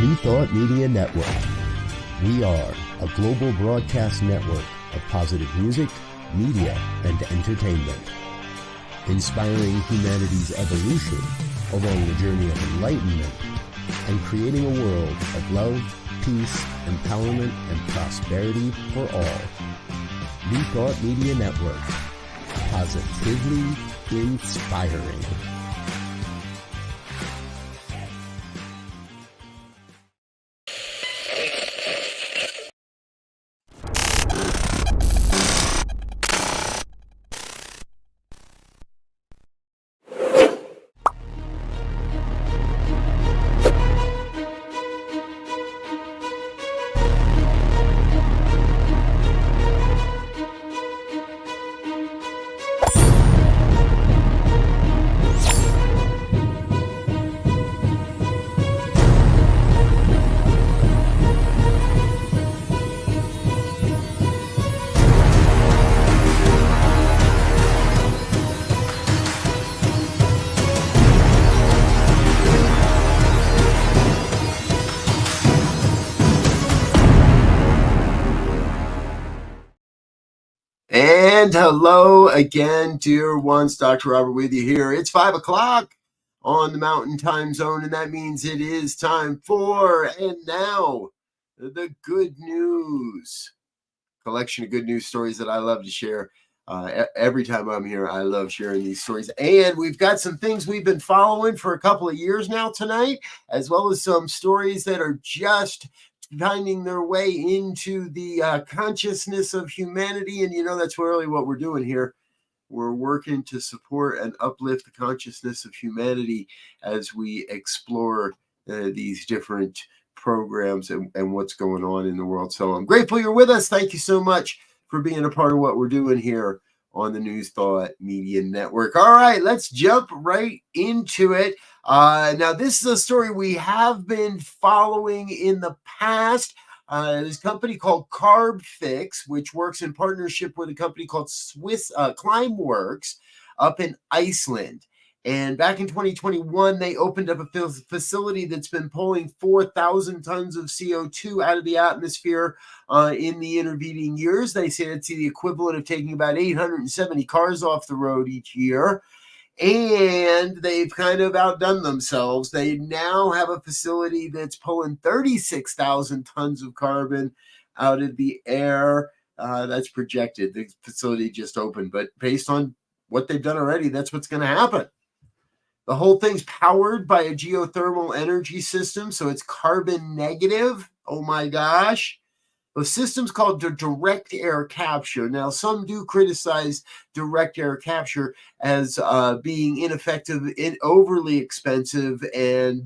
New Thought Media Network. We are a global broadcast network of positive music, media, and entertainment, inspiring humanity's evolution along the journey of enlightenment and creating a world of love, peace, empowerment, and prosperity for all. New Thought Media Network. Positively inspiring. And hello again, dear ones. Dr. Robert with you here. It's 5 o'clock on the Mountain Time Zone, and that means it is time for, and now, the good news. Collection of good news stories that I love to share. Every time I'm here, I love sharing these stories. And we've got some things we've been following for a couple of years now tonight, as well as some stories that are just finding their way into the consciousness of humanity. And, that's really what we're doing here. We're working to support and uplift the consciousness of humanity as we explore these different programs and what's going on in the world. So I'm grateful you're with us. Thank you so much for being a part of what we're doing here on the New Thought Media Network. All right, let's jump right into it. Now, this is a story we have been following in the past. This company called Carb Fix, which works in partnership with a company called Swiss Climeworks up in Iceland. And back in 2021, they opened up a facility that's been pulling 4,000 tons of CO2 out of the atmosphere in the intervening years. They say it's the equivalent of taking about 870 cars off the road each year. And they've kind of outdone themselves. They now have a facility that's pulling 36,000 tons of carbon out of the air. That's projected. The facility just opened. But based on what they've done already, that's what's going to happen. The whole thing's powered by a geothermal energy system, so it's carbon negative. Oh my gosh. The system's called direct air capture. Now, some do criticize direct air capture as being ineffective, overly expensive, and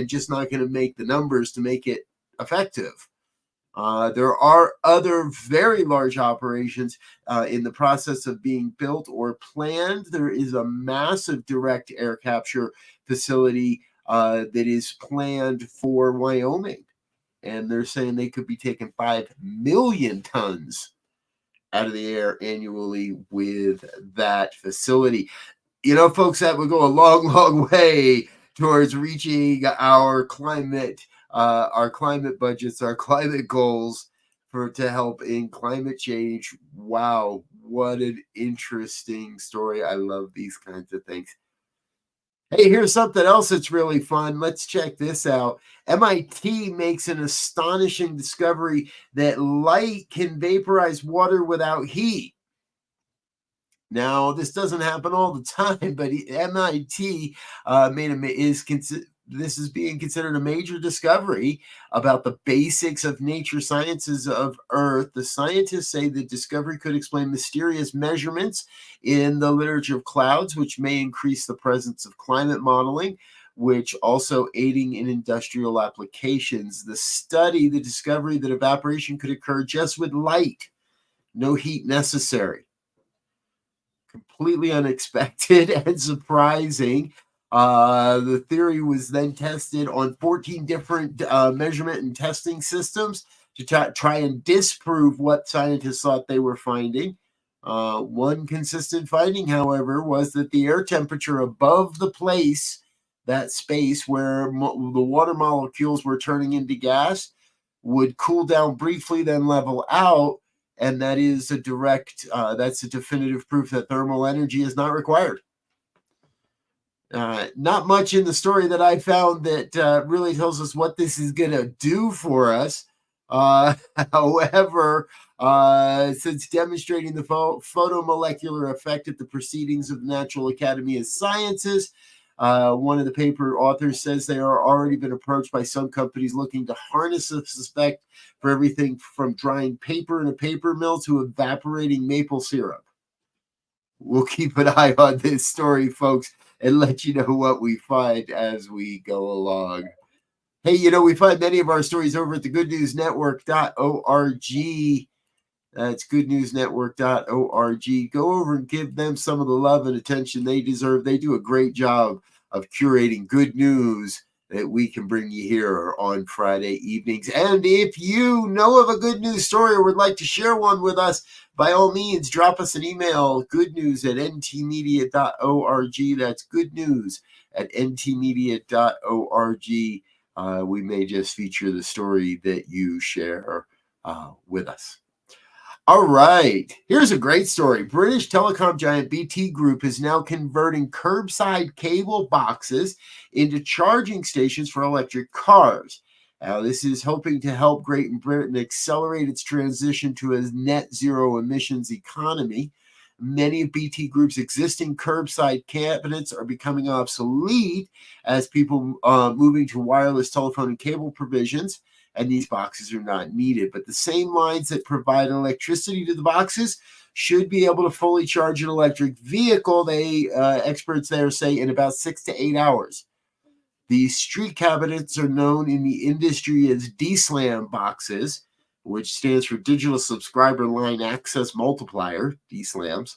just not going to make the numbers to make it effective. There are other very large operations in the process of being built or planned. There is a massive direct air capture facility that is planned for Wyoming. And they're saying they could be taking 5 million tons out of the air annually with that facility. Folks, that would go a long, long way towards reaching our climate budgets, our climate goals to help in climate change. Wow, what an interesting story. I love these kinds of things. Hey, here's something else that's really fun. Let's check this out. MIT makes an astonishing discovery that light can vaporize water without heat. Now, this doesn't happen all the time, but MIT this is being considered a major discovery about the basics of nature sciences of Earth. The scientists say the discovery could explain mysterious measurements in the literature of clouds, which may increase the presence of climate modeling, which also aiding in industrial applications. The discovery that evaporation could occur just with light, no heat necessary. Completely unexpected and surprising. The theory was then tested on 14 different measurement and testing systems to try and disprove what scientists thought they were finding. One consistent finding, however, was that the air temperature above the place that space where the water molecules were turning into gas would cool down briefly, then level out. And that is that's a definitive proof that thermal energy is not required. Not much in the story that I found that really tells us what this is going to do for us. However, since demonstrating the photomolecular effect at the Proceedings of the Natural Academy of Sciences, one of the paper authors says they are already been approached by some companies looking to harness this effect for everything from drying paper in a paper mill to evaporating maple syrup. We'll keep an eye on this story, folks, and let you know what we find as we go along. Hey, we find many of our stories over at the goodnewsnetwork.org. That's goodnewsnetwork.org. Go over and give them some of the love and attention they deserve. They do a great job of curating good news that we can bring you here on Friday evenings. And if you know of a good news story or would like to share one with us, by all means, drop us an email, goodnews@ntmedia.org. That's goodnews@ntmedia.org. We may just feature the story that you share with us. All right, here's a great story. British telecom giant BT Group is now converting curbside cable boxes into charging stations for electric cars. Now, this is hoping to help Great Britain accelerate its transition to a net zero emissions economy. Many of BT Group's existing curbside cabinets are becoming obsolete as people moving to wireless telephone and cable provisions, and these boxes are not needed. But the same lines that provide electricity to the boxes should be able to fully charge an electric vehicle, experts there say, in about 6 to 8 hours. These street cabinets are known in the industry as DSLAM boxes, which stands for Digital Subscriber Line Access Multiplier, DSLAMs.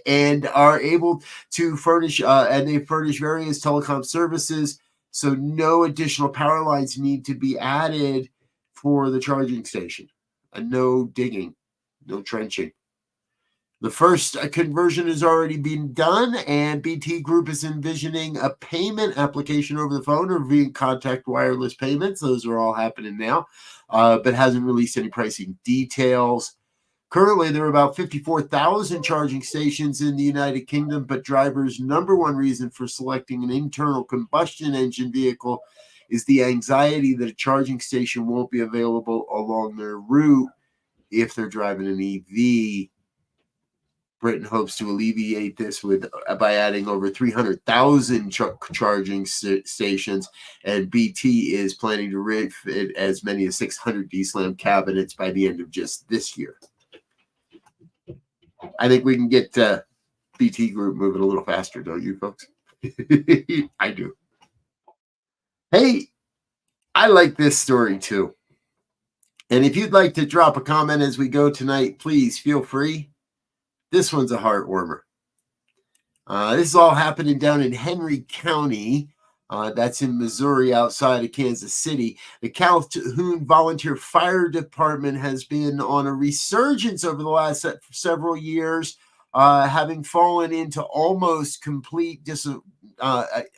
And are able to furnish, and they furnish various telecom services, so no additional power lines need to be added for the charging station, and no digging, no trenching. The first conversion has already been done, and BT Group is envisioning a payment application over the phone or via contact wireless payments. Those are all happening now, but hasn't released any pricing details. Currently, there are about 54,000 charging stations in the United Kingdom, but drivers' number one reason for selecting an internal combustion engine vehicle is the anxiety that a charging station won't be available along their route if they're driving an EV. Britain hopes to alleviate this by adding over 300,000 charging stations, and BT is planning to refit as many as 600 DSLAM cabinets by the end of just this year. I think we can get BT Group moving a little faster, don't you, folks? I do. Hey, I like this story too. And if you'd like to drop a comment as we go tonight, please feel free. This one's a heartwarmer. This is all happening down in Henry County. That's in Missouri, outside of Kansas City. The Calhoun Volunteer Fire Department has been on a resurgence over the last several years, having fallen into almost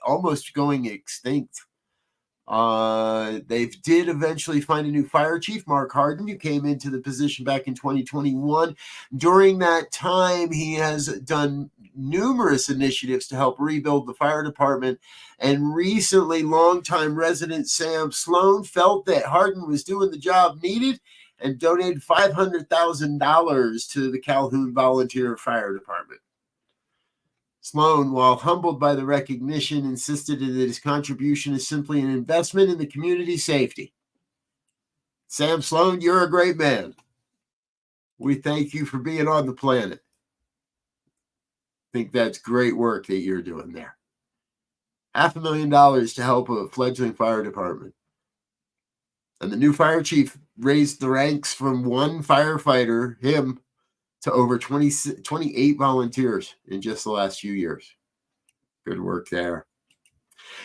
almost going extinct. They did eventually find a new fire chief, Mark Harden, who came into the position back in 2021. During that time, he has done numerous initiatives to help rebuild the fire department. And recently, longtime resident Sam Sloan felt that Harden was doing the job needed and donated $500,000 to the Calhoun Volunteer Fire Department. Sloan, while humbled by the recognition, insisted that his contribution is simply an investment in the community's safety. Sam Sloan, you're a great man. We thank you for being on the planet. I think that's great work that you're doing there. $500,000 to help a fledgling fire department. And the new fire chief raised the ranks from one firefighter, him, to over 28 volunteers in just the last few years. Good work there.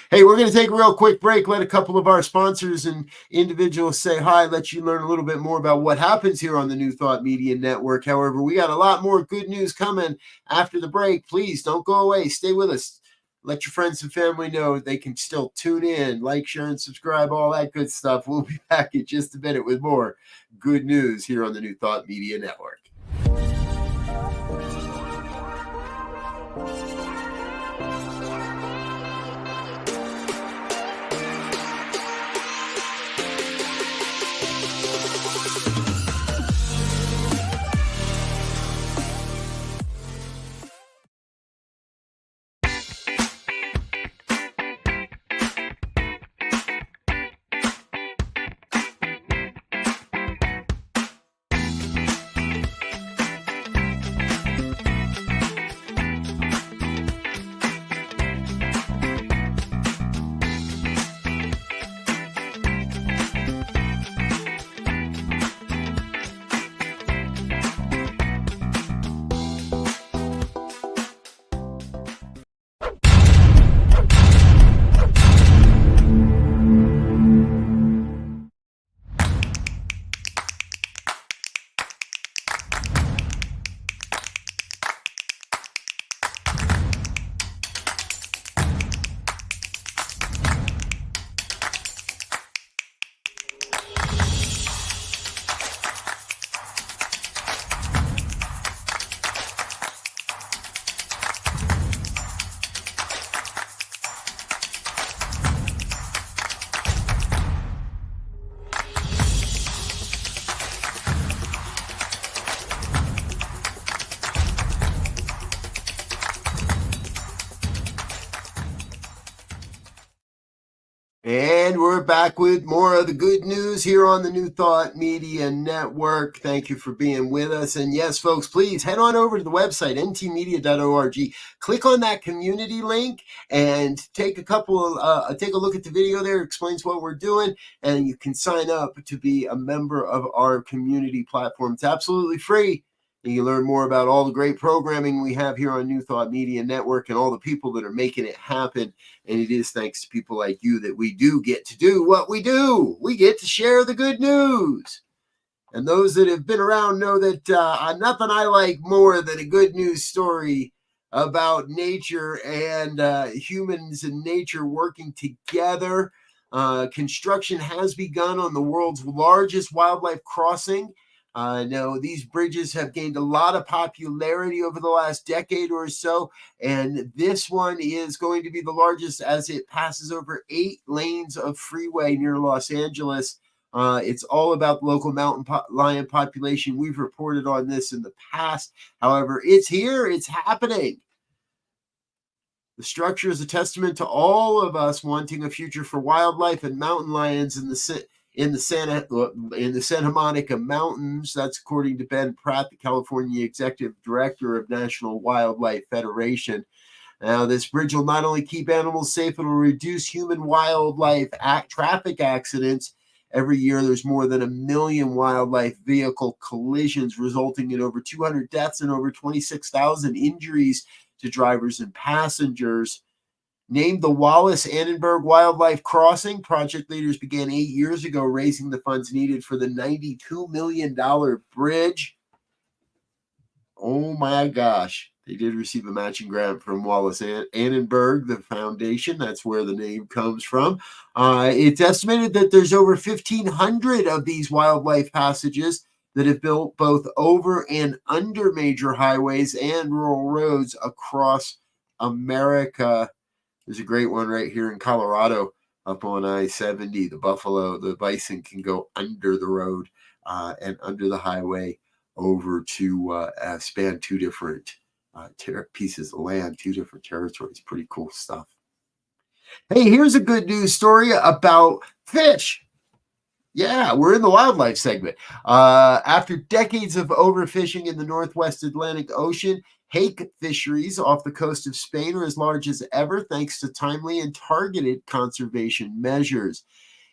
Hey, we're going to take a real quick break, let a couple of our sponsors and individuals say hi, let you learn a little bit more about what happens here on the New Thought Media Network. However, we got a lot more good news coming after the break. Please don't go away. Stay with us. Let your friends and family know they can still tune in, like, share, and subscribe, all that good stuff. We'll be back in just a minute with more good news here on the New Thought Media Network. And we're back with more of the good news here on the New Thought Media Network. Thank you for being with us. And yes, folks, please head on over to the website, ntmedia.org. Click on that community link and take a look at the video there. It explains what we're doing, and you can sign up to be a member of our community platform. It's absolutely free. And you learn more about all the great programming we have here on New Thought Media Network and all the people that are making it happen. And it is thanks to people like you that we do get to do what we do. We get to share the good news. And those that have been around know that nothing I like more than a good news story about nature and humans and nature working together. Construction has begun on the world's largest wildlife crossing. Now, these bridges have gained a lot of popularity over the last decade or so, and this one is going to be the largest as it passes over 8 lanes of freeway near Los Angeles. It's all about the local mountain lion population. We've reported on this in the past. However, it's here. It's happening. The structure is a testament to all of us wanting a future for wildlife and mountain lions in the Santa Monica Mountains. That's according to Ben Pratt, the California Executive Director of National Wildlife Federation. Now, this bridge will not only keep animals safe, it will reduce human-wildlife traffic accidents. Every year, there's more than 1 million wildlife vehicle collisions, resulting in over 200 deaths and over 26,000 injuries to drivers and passengers. Named the Wallace Annenberg Wildlife Crossing, project leaders began 8 years ago raising the funds needed for the $92 million bridge. Oh my gosh. They did receive a matching grant from Wallace Annenberg, the foundation. That's where the name comes from. It's estimated that there's over 1,500 of these wildlife passages that have built both over and under major highways and rural roads across America. There's a great one right here in Colorado up on I-70. The bison can go under the road and under the highway over to span 2 different pieces of land, 2 different territories. Pretty cool stuff. Hey, here's a good news story about fish. Yeah, we're in the wildlife segment. After decades of overfishing in the Northwest Atlantic Ocean, hake fisheries off the coast of Spain are as large as ever thanks to timely and targeted conservation measures.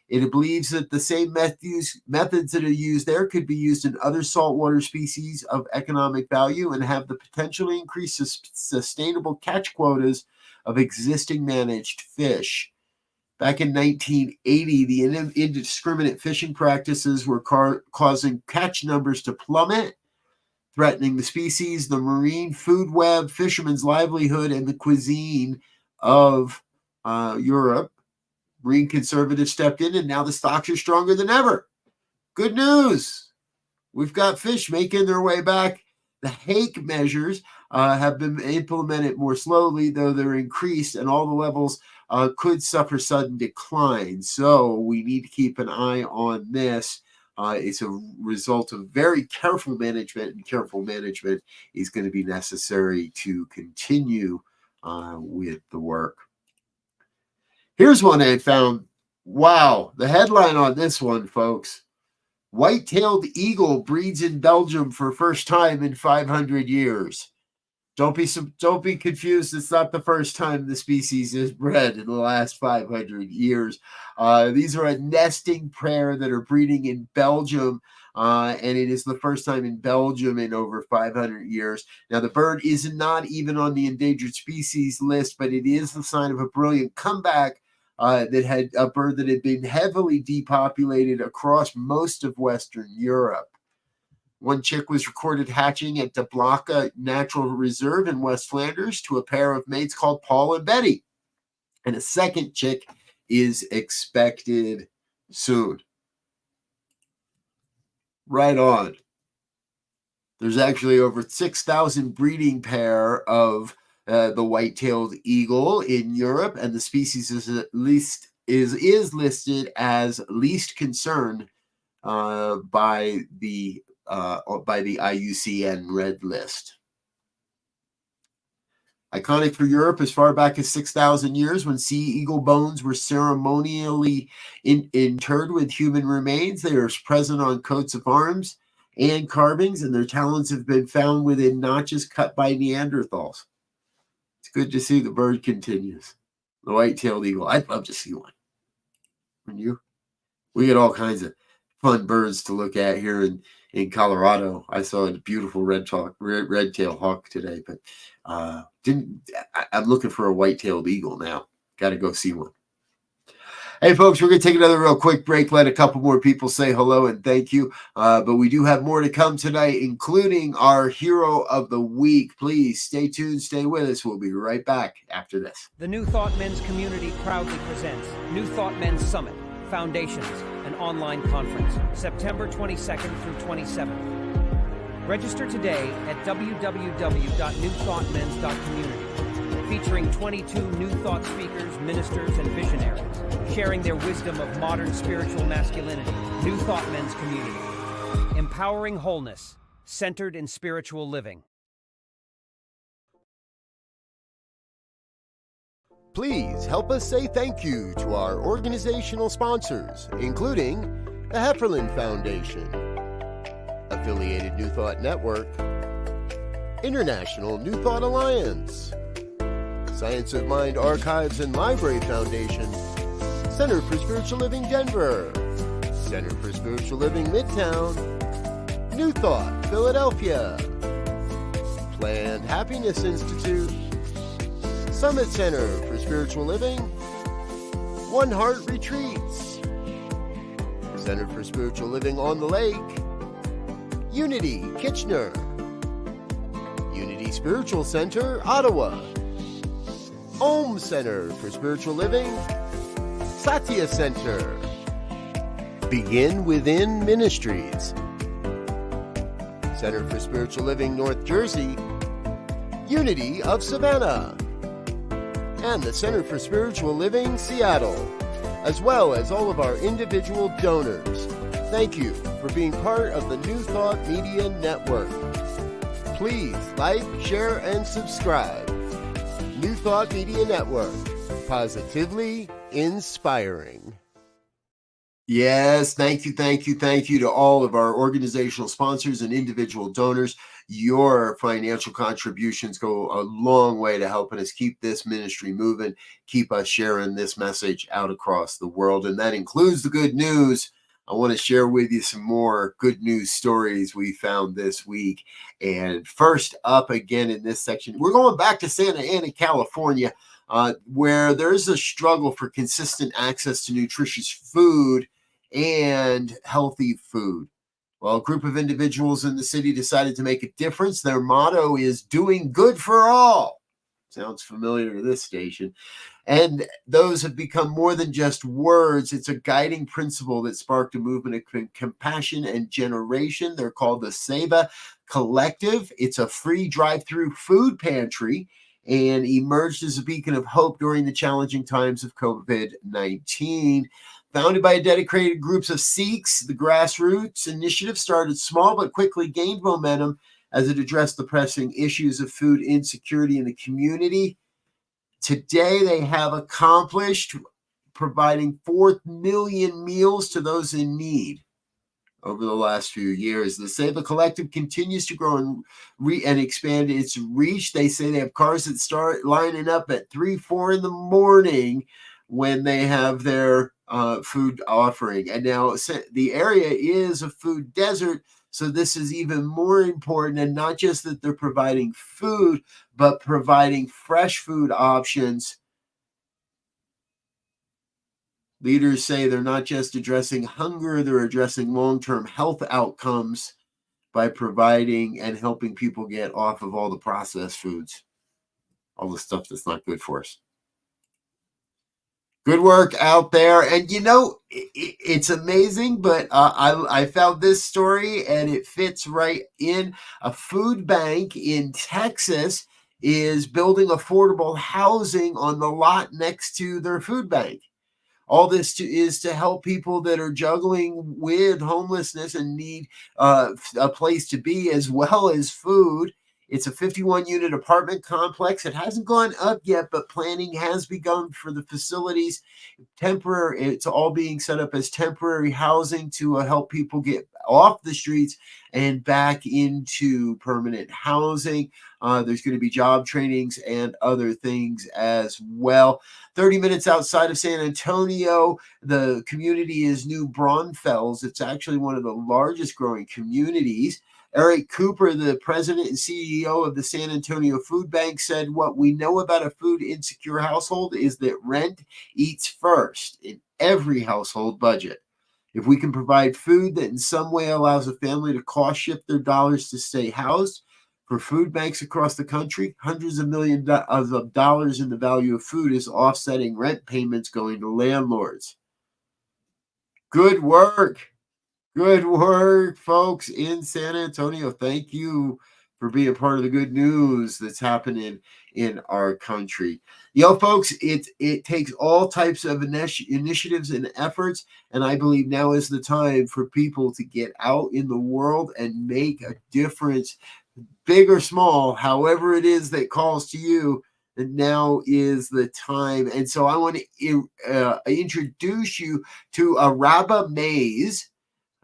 It believes that the same methods that are used there could be used in other saltwater species of economic value and have the potential to increase sustainable catch quotas of existing managed fish. Back in 1980, the indiscriminate fishing practices were causing catch numbers to plummet, threatening the species, the marine food web, fishermen's livelihood, and the cuisine of Europe, Green conservatives stepped in, and now the stocks are stronger than ever. Good news. We've got fish making their way back. The hake measures have been implemented more slowly, though they're increased, and all the levels could suffer sudden decline. So we need to keep an eye on this. It's a result of very careful management, and careful management is going to be necessary to continue with the work. Here's one I found. Wow, the headline on this one, folks. White-tailed eagle breeds in Belgium for first time in 500 years. Don't be confused. It's not the first time the species is bred in the last 500 years. These are a nesting pair that are breeding in Belgium, and it is the first time in Belgium in over 500 years. Now, the bird is not even on the endangered species list, but it is the sign of a brilliant comeback that had a bird that had been heavily depopulated across most of Western Europe. One chick was recorded hatching at De Blaka Natural Reserve in West Flanders to a pair of mates called Paul and Betty. And a second chick is expected soon. Right on. There's actually over 6,000 breeding pair of the white-tailed eagle in Europe, and the species is listed as least concern by the IUCN Red List. Iconic for Europe as far back as 6,000 years, when sea eagle bones were ceremonially interred with human remains. They are present on coats of arms and carvings, and their talons have been found within notches cut by Neanderthals. It's good to see the bird continues. The white-tailed eagle. I'd love to see one. Wouldn't you? We get all kinds of fun birds to look at here in Colorado. I saw a beautiful red-tailed hawk today, but I'm looking for a white-tailed eagle now. Got to go see one. Hey, folks, we're going to take another real quick break, let a couple more people say hello and thank you. But we do have more to come tonight, including our Hero of the Week. Please stay tuned, stay with us. We'll be right back after this. The New Thought Men's community proudly presents New Thought Men's Summit, Foundations, an online conference, September 22nd through 27th. Register today at www.newthoughtmens.community. Featuring 22 New Thought speakers, ministers, and visionaries, sharing their wisdom of modern spiritual masculinity. New Thought Men's Community. Empowering wholeness, centered in spiritual living. Please help us say thank you to our organizational sponsors, including the Hefferland Foundation, Affiliated New Thought Network, International New Thought Alliance, Science of Mind Archives and Library Foundation, Center for Spiritual Living Denver, Center for Spiritual Living Midtown, New Thought Philadelphia, Planned Happiness Institute, Summit Center for Spiritual Living, One Heart Retreats, Center for Spiritual Living on the Lake, Unity Kitchener, Unity Spiritual Center Ottawa, Om Center for Spiritual Living, Satya Center, Begin Within Ministries, Center for Spiritual Living North Jersey, Unity of Savannah, and the Center for Spiritual Living Seattle, as well as all of our individual donors. Thank you for being part of the New Thought Media Network. Please like, share, and subscribe. New Thought Media Network, positively inspiring. Yes, thank you to all of our organizational sponsors and individual donors. Your financial contributions go a long way to helping us keep this ministry moving, keep us sharing this message out across the world. And that includes the good news. I want to share with you some more good news stories we found this week. And first up again in this section, we're going back to Santa Ana, California, where there's a struggle for consistent access to nutritious food and healthy food. Well, a group of individuals in the city decided to make a difference. Their motto is doing good for all. Sounds familiar to this station. And those have become more than just words. It's a guiding principle that sparked a movement of compassion and generation. They're called the Seba Collective. It's a free drive-through food pantry and emerged as a beacon of hope during the challenging times of COVID-19. Founded by dedicated groups of Sikhs, the grassroots initiative started small but quickly gained momentum as it addressed the pressing issues of food insecurity in the community. Today, they have accomplished providing 4 million meals to those in need over the last few years. The Save Collective continues to grow and expand its reach. They say they have cars that start lining up at 3, 4 in the morning when they have their food offering. And now the area is a food desert, so this is even more important. And not just that they're providing food, but providing fresh food options. Leaders say they're not just addressing hunger, they're addressing long-term health outcomes by providing and helping people get off of all the processed foods, all the stuff that's not good for us. Good work out there. And it's amazing, but I found this story and it fits right in. A food bank in Texas is building affordable housing on the lot next to their food bank. All this is to help people that are juggling with homelessness and need a place to be as well as food. It's a 51-unit apartment complex. It hasn't gone up yet, but planning has begun for the facilities. It's all being set up as temporary housing to help people get off the streets and back into permanent housing. There's going to be job trainings and other things as well. 30 minutes outside of San Antonio, the community is New Braunfels. It's actually one of the largest growing communities. Eric Cooper, the president and CEO of the San Antonio Food Bank, said, "What we know about a food insecure household is that rent eats first in every household budget. If we can provide food that in some way allows a family to cost shift their dollars to stay housed, for food banks across the country, hundreds of millions of dollars in the value of food is offsetting rent payments going to landlords." Good work. Good work, folks in San Antonio. Thank you for being part of the good news that's happening in our country. Folks, it takes all types of initiatives and efforts, and I believe now is the time for people to get out in the world and make a difference, big or small, however it is that calls to you. And now is the time. And so I want to introduce you to Araba Mays.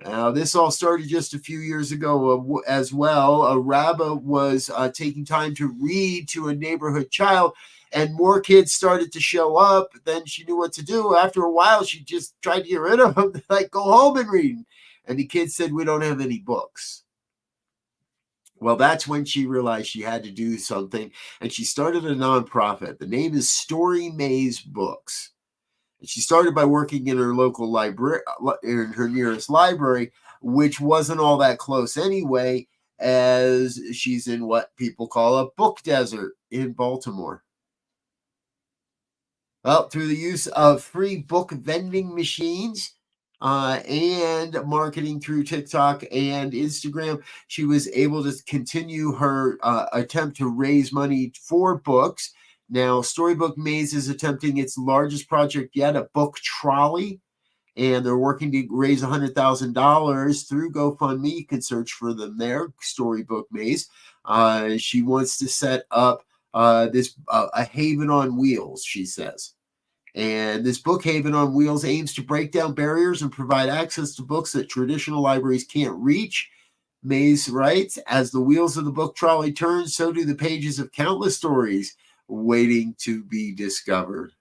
Now, this all started just a few years ago as well. Araba was taking time to read to a neighborhood child, and more kids started to show up. Then she knew what to do. After a while, she just tried to get rid of them, like, go home and read. And the kids said, "We don't have any books." Well, that's when she realized she had to do something, and she started a nonprofit. The name is Story Maze Books. She started by working in her local library, in her nearest library, which wasn't all that close anyway, as she's in what people call a book desert in Baltimore. Well, through the use of free book vending machines and marketing through TikTok and Instagram, she was able to continue her attempt to raise money for books. Now, Storybook Maze is attempting its largest project yet, a book trolley, and they're working to raise $100,000 through GoFundMe. You can search for them there, Storybook Maze. She wants to set up a haven on wheels, she says. And this book haven on wheels aims to break down barriers and provide access to books that traditional libraries can't reach. Mays writes, "As the wheels of the book trolley turn, so do the pages of countless stories waiting to be discovered."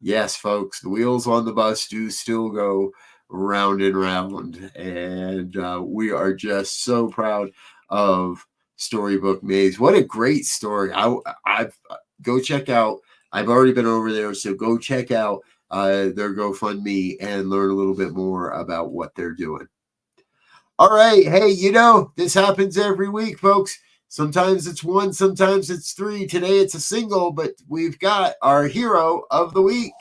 Yes, folks, the wheels on the bus do still go round and round. And we are just so proud of Storybook Maze. What a great story. I've go check out. I've already been over there, so go check out their GoFundMe and learn a little bit more about what they're doing. All right. Hey, this happens every week, folks. Sometimes it's one, sometimes it's three. Today it's a single, but we've got our hero of the week.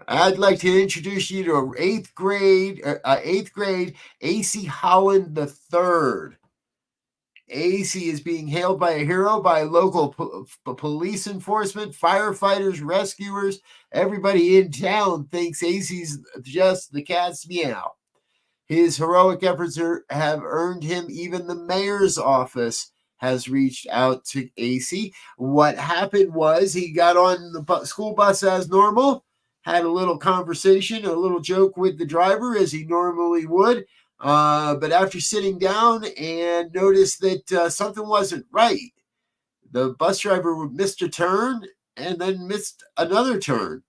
I'd like to introduce you to eighth grade AC Holland III. AC is being hailed by a hero by local police enforcement, firefighters, rescuers. Everybody in town thinks AC's just the cat's meow. His heroic efforts have earned him even the mayor's office has reached out to AC. What happened was he got on the school bus as normal, had a little conversation, a little joke with the driver as he normally would. But after sitting down and noticed that something wasn't right, the bus driver missed a turn and then missed another turn.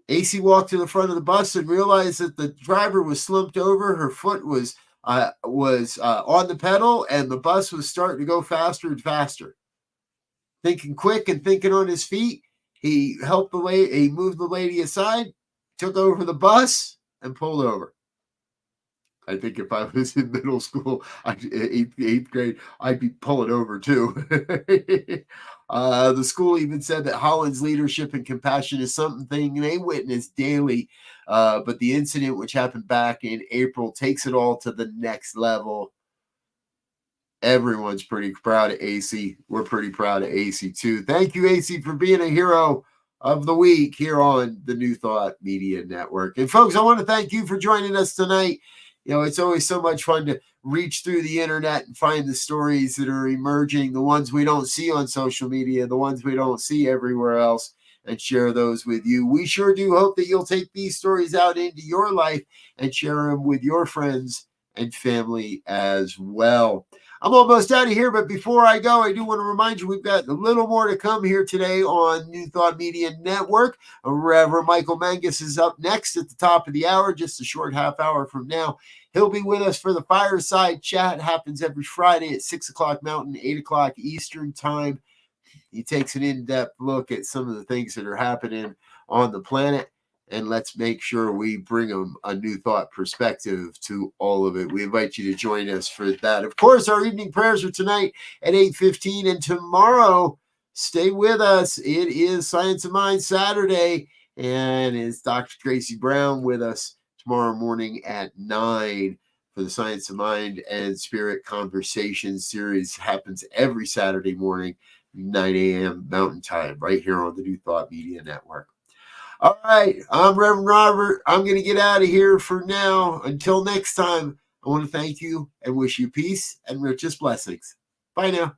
AC walked to the front of the bus and realized that the driver was slumped over. Her foot was on the pedal, and the bus was starting to go faster and faster. Thinking quick and thinking on his feet, he helped the lady. He moved the lady aside, took over the bus, and pulled over. I think if I was in middle school, eighth grade, I'd be pulling over too. The school even said that Holland's leadership and compassion is something they witness daily. But the incident, which happened back in April, takes it all to the next level. Everyone's pretty proud of AC. We're pretty proud of AC too. Thank you, AC, for being a hero of the week here on the New Thought Media Network. And folks, I want to thank you for joining us tonight. You know, it's always so much fun to reach through the internet and find the stories that are emerging, the ones we don't see on social media, the ones we don't see everywhere else, and share those with you. We sure do hope that you'll take these stories out into your life and share them with your friends and family as well. I'm almost out of here, but before I go, I do want to remind you we've got a little more to come here today on New Thought Media Network. Reverend Michael Mangus is up next at the top of the hour, just a short half hour from now. He'll be with us for the fireside chat. It happens every Friday at 6 o'clock Mountain, 8 o'clock Eastern time. He takes an in-depth look at some of the things that are happening on the planet, and let's make sure we bring them a new thought perspective to all of it. We invite you to join us for that. Of course, our evening prayers are tonight at 8:15, and tomorrow, stay with us. It is Science of Mind Saturday, and it's Dr. Tracy Brown with us tomorrow morning at 9 for the Science of Mind and Spirit Conversation series. Happens every Saturday morning, 9 a.m. Mountain Time, right here on the New Thought Media Network. All right, I'm Reverend Robert. I'm going to get out of here for now. Until next time, I want to thank you and wish you peace and richest blessings. Bye now.